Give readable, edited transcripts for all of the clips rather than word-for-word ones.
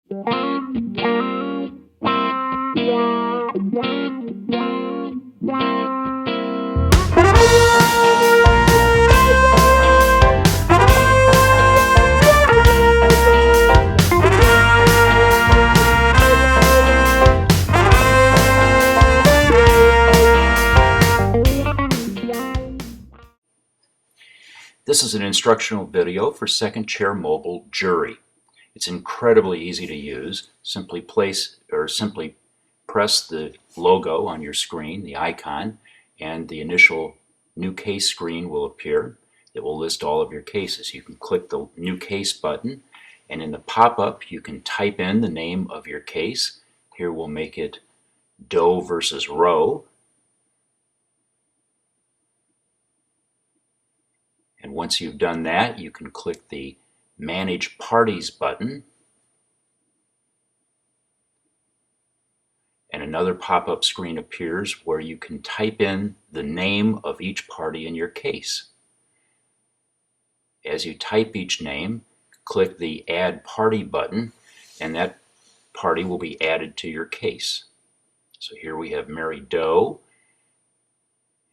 This is an instructional video for Second Chair Mobile Jury. It's incredibly easy to use. Simply press the logo on your screen, the icon, and the initial new case screen will appear. It will list all of your cases. You can click the new case button, and in the pop-up you can type in the name of your case. Here we'll make it Doe versus Roe. And once you've done that, you can click the Manage Parties button, and another pop-up screen appears where you can type in the name of each party in your case. As you type each name, click the Add Party button, and that party will be added to your case. So here we have Mary Doe,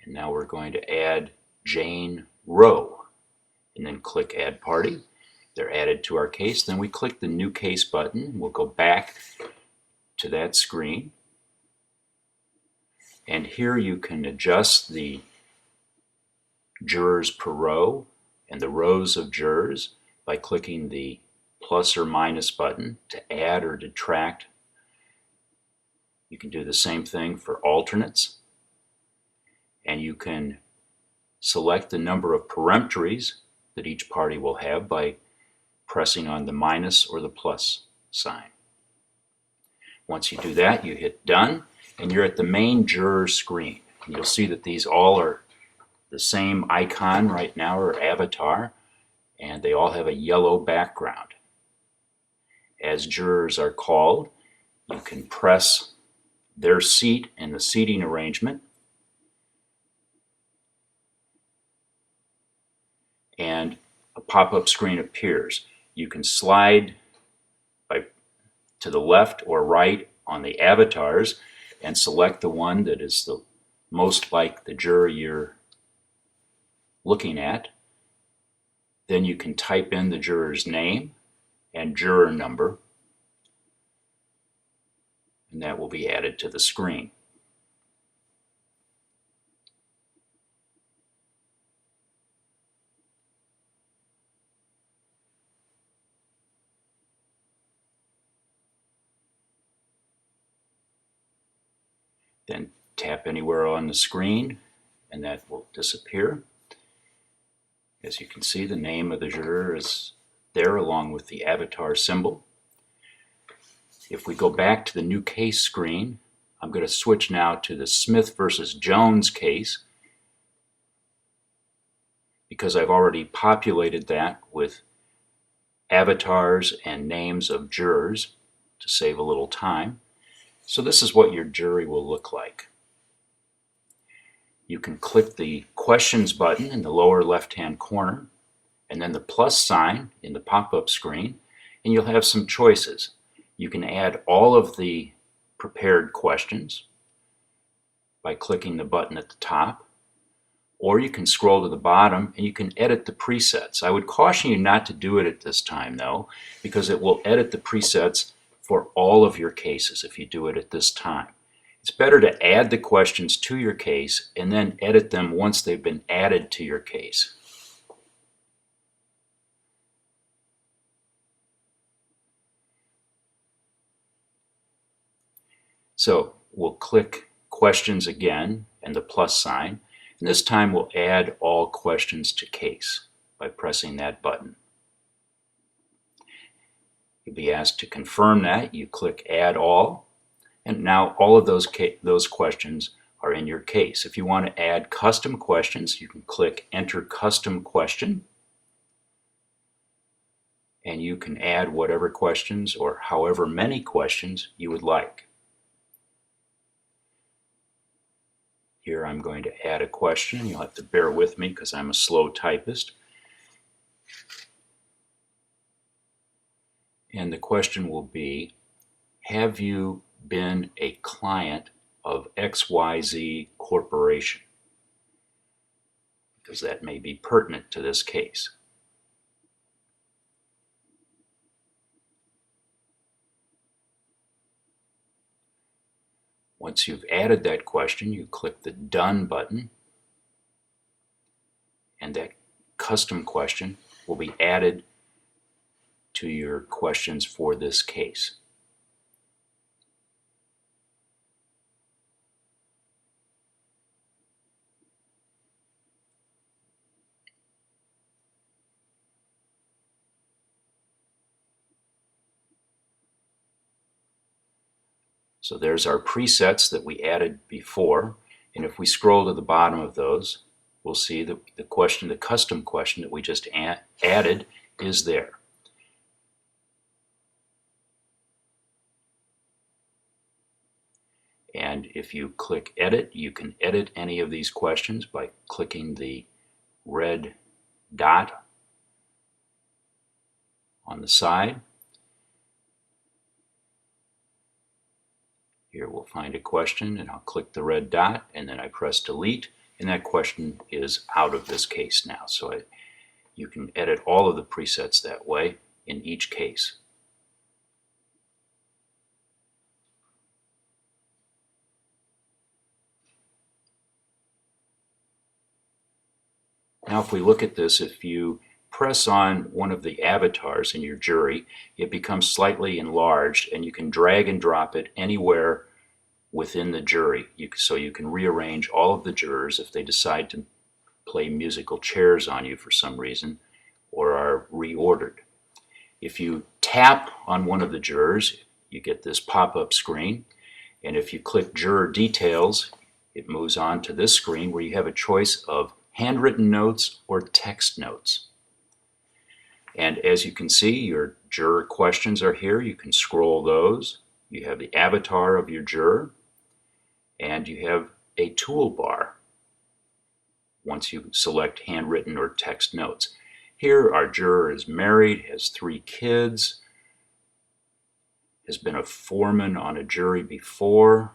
and now we're going to add Jane Roe, and then click Add Party. They're added to our case. Then we click the New Case button. We'll go back to that screen, and here you can adjust the jurors per row and the rows of jurors by clicking the plus or minus button to add or detract. You can do the same thing for alternates, and you can select the number of peremptories that each party will have by pressing on the minus or the plus sign. Once you do that, you hit Done, and you're at the main juror screen. And you'll see that these all are the same icon right now, or avatar, and they all have a yellow background. As jurors are called, you can press their seat in the seating arrangement, and a pop-up screen appears. You can slide to the left or right on the avatars and select the one that is the most like the juror you're looking at. Then you can type in the juror's name and juror number, and that will be added to the screen. Then tap anywhere on the screen and that will disappear. As you can see, the name of the juror is there along with the avatar symbol. If we go back to the new case screen, I'm going to switch now to the Smith versus Jones case, because I've already populated that with avatars and names of jurors to save a little time. So this is what your jury will look like. You can click the Questions button in the lower left-hand corner, and then the plus sign in the pop-up screen, and you'll have some choices. You can add all of the prepared questions by clicking the button at the top, or you can scroll to the bottom and you can edit the presets. I would caution you not to do it at this time though, because it will edit the presets for all of your cases if you do it at this time. It's better to add the questions to your case and then edit them once they've been added to your case. So we'll click Questions again and the plus sign, and this time we'll add all questions to case by pressing that button. You'll be asked to confirm that. You click Add All, and now all of those questions are in your case. If you want to add custom questions, you can click Enter Custom Question, and you can add whatever questions or however many questions you would like. Here I'm going to add a question. You'll have to bear with me because I'm a slow typist. And the question will be, have you been a client of XYZ Corporation? Because that may be pertinent to this case. Once you've added that question, you click the Done button, and that custom question will be added to your questions for this case. So there's our presets that we added before, and if we scroll to the bottom of those, we'll see that the custom question that we just added is there. And if you click Edit, you can edit any of these questions by clicking the red dot on the side. Here we'll find a question, and I'll click the red dot, and then I press Delete, and that question is out of this case now. So you can edit all of the presets that way in each case. Now if we look at this, if you press on one of the avatars in your jury, it becomes slightly enlarged, and you can drag and drop it anywhere within the jury. So you can rearrange all of the jurors if they decide to play musical chairs on you for some reason or are reordered. If you tap on one of the jurors, you get this pop-up screen, and if you click Juror Details, it moves on to this screen where you have a choice of handwritten notes or text notes. And as you can see, your juror questions are here. You can scroll those. You have the avatar of your juror, and you have a toolbar once you select handwritten or text notes. Here our juror is married, has 3 kids, has been a foreman on a jury before,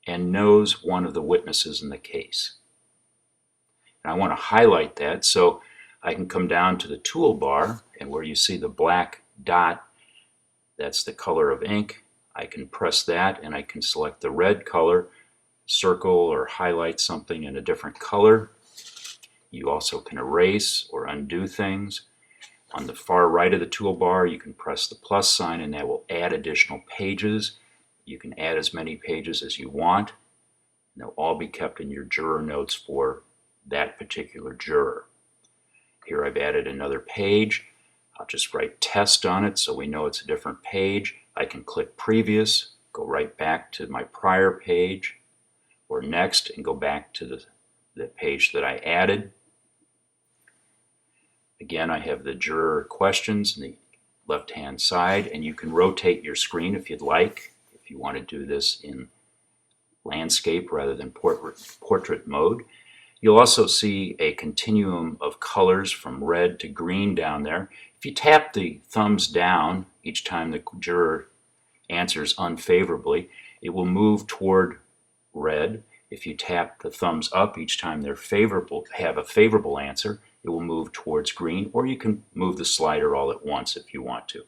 and knows one of the witnesses in the case. And I want to highlight that, so I can come down to the toolbar, and where you see the black dot, that's the color of ink. I can press that, and I can select the red color, circle or highlight something in a different color. You also can erase or undo things. On the far right of the toolbar, you can press the plus sign, and that will add additional pages. You can add as many pages as you want, and they'll all be kept in your juror notes for that particular juror. Here I've added another page. I'll just write test on it so we know it's a different page. I can click previous, go right back to my prior page, or next and go back to the page that I added. Again, I have the juror questions on the left-hand side, and you can rotate your screen if you'd like, if you want to do this in landscape rather than portrait mode. You'll also see a continuum of colors from red to green down there. If you tap the thumbs down each time the juror answers unfavorably, it will move toward red. If you tap the thumbs up each time they're have a favorable answer, it will move towards green, or you can move the slider all at once if you want to.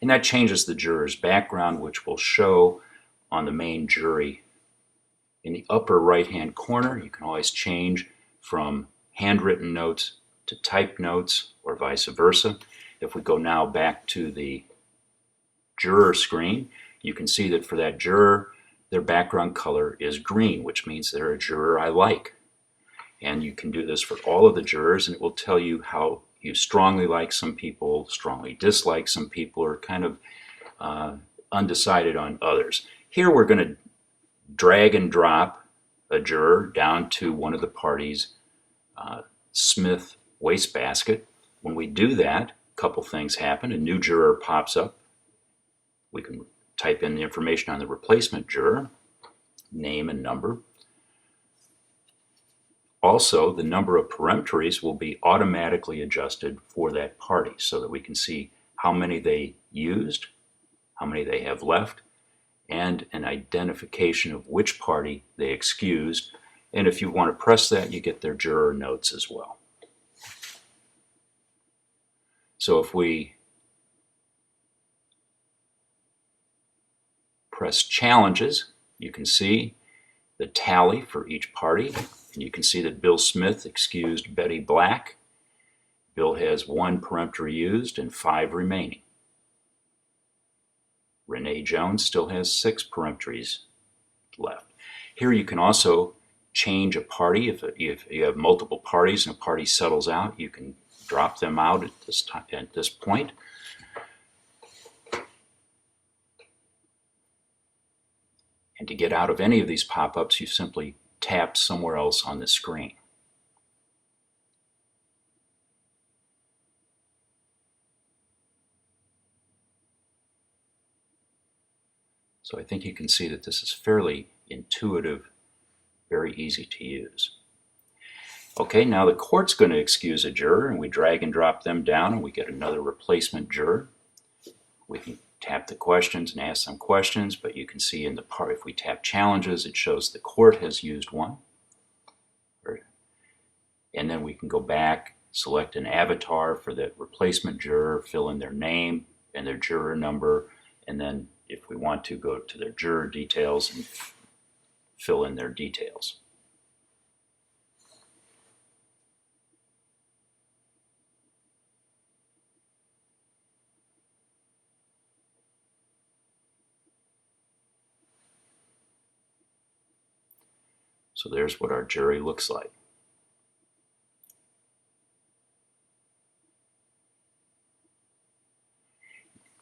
And that changes the juror's background, which will show on the main jury. In the upper right-hand corner, you can always change from handwritten notes to typed notes, or vice versa. If we go now back to the juror screen, you can see that for that juror, their background color is green, which means they're a juror I like. And you can do this for all of the jurors, and it will tell you how you strongly like some people, strongly dislike some people, or kind of undecided on others. Here we're going to drag and drop a juror down to one of the party's Smith wastebasket. When we do that, a couple things happen. A new juror pops up. We can type in the information on the replacement juror, name and number. Also, the number of peremptories will be automatically adjusted for that party so that we can see how many they used, how many they have left, and an identification of which party they excused. And if you want to press that, you get their juror notes as well. So if we press challenges, you can see the tally for each party. And you can see that Bill Smith excused Betty Black. Bill has 1 peremptory used and 5 remaining. Renee Jones still has 6 peremptories left. Here you can also change a party. If you have multiple parties and a party settles out, you can drop them out at this point. And to get out of any of these pop-ups, you simply tap somewhere else on the screen. So I think you can see that this is fairly intuitive, very easy to use. Okay, now the court's going to excuse a juror, and we drag and drop them down, and we get another replacement juror. We can tap the questions and ask them questions, but you can see in the part, if we tap challenges, it shows the court has used 1. And then we can go back, select an avatar for that replacement juror, fill in their name and their juror number, and then if we want to, go to their juror details and fill in their details. So there's what our jury looks like.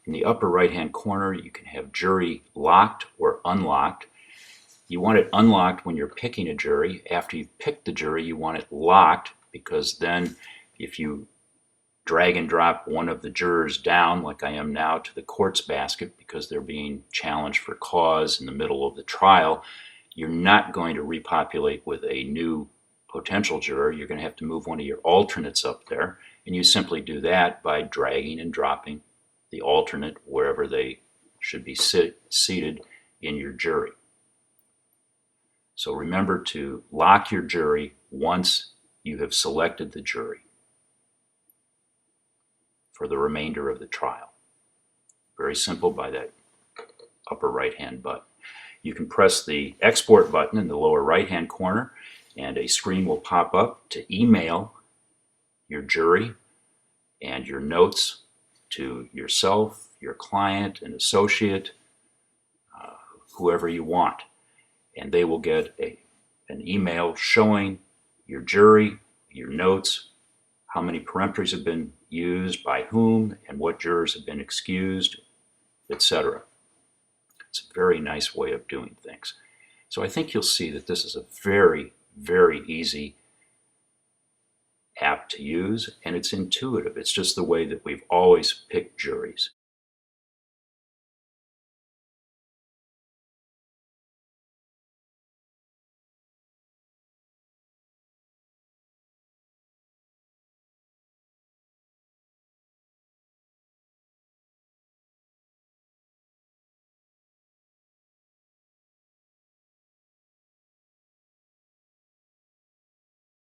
In the upper right-hand corner, you can have jury locked or unlocked. You want it unlocked when you're picking a jury. After you've picked the jury, you want it locked, because then if you drag and drop one of the jurors down, like I am now, to the court's basket because they're being challenged for cause in the middle of the trial, you're not going to repopulate with a new potential juror. You're going to have to move one of your alternates up there, and you simply do that by dragging and dropping the alternate wherever they should be seated in your jury. So remember to lock your jury once you have selected the jury for the remainder of the trial. Very simple, by that upper right-hand button. You can press the export button in the lower right-hand corner, and a screen will pop up to email your jury and your notes to yourself, your client, an associate, whoever you want. And they will get an email showing your jury, your notes, how many peremptories have been used, by whom, and what jurors have been excused, etc. It's a very nice way of doing things. So I think you'll see that this is a very, very easy app to use, and it's intuitive. It's just the way that we've always picked juries.